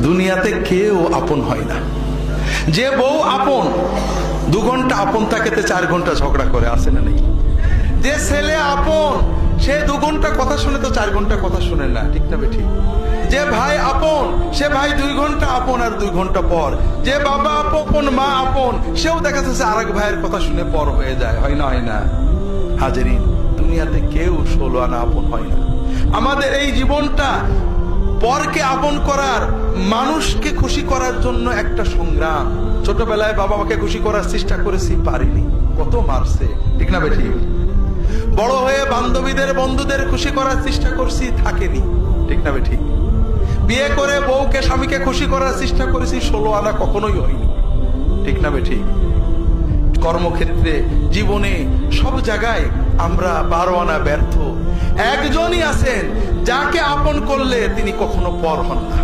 দুনিয়াতে কেউ আপন হয় না। যে বউ আপন, 2 ঘন্টা আপন থাকেতে 4 ঘন্টা ঝগড়া করে, আসে না নেই? যে ছেলে আপন, সে 2 ঘন্টা কথা শুনে তো 4 ঘন্টা কথা শুনে না, ঠিক না বেঠিক? যে ভাই আপন, সে ভাই 2 ঘন্টা আপন আর 2 ঘন্টা পর। যে বাবা আপন, মা আপন, সেও দেখা যাচ্ছে আরেক ভাইয়ের কথা শুনে পর হয়ে যায়, হয় না? হয় না হাজেরিন? দুনিয়াতে কেউ 16 আনা আপন হয় না। আমাদের এই জীবনটা পরকে আপন করার, মানুষকে খুশি করার জন্য একটা সংগ্রাম। ছোটবেলায় বাবা মাকে খুশি করার চেষ্টা করেছি, পারিনি, কত মারছে, ঠিক না বেঠিক? বড় হয়ে বান্ধবীদের, বন্ধুদের খুশি করার চেষ্টা করছি, থাকেনি, ঠিক না বেঠিক? বিয়ে করে বউকে, স্বামীকে খুশি করার চেষ্টা করেছি, 16 আনা কখনোই হয়নি, ঠিক না বেঠিক? কর্মক্ষেত্রে, জীবনে, সব জায়গায় আমরা 12 আনা ব্যর্থ। একজনই আছেন যাকে আপন করলে তিনি কখনো পর হন না।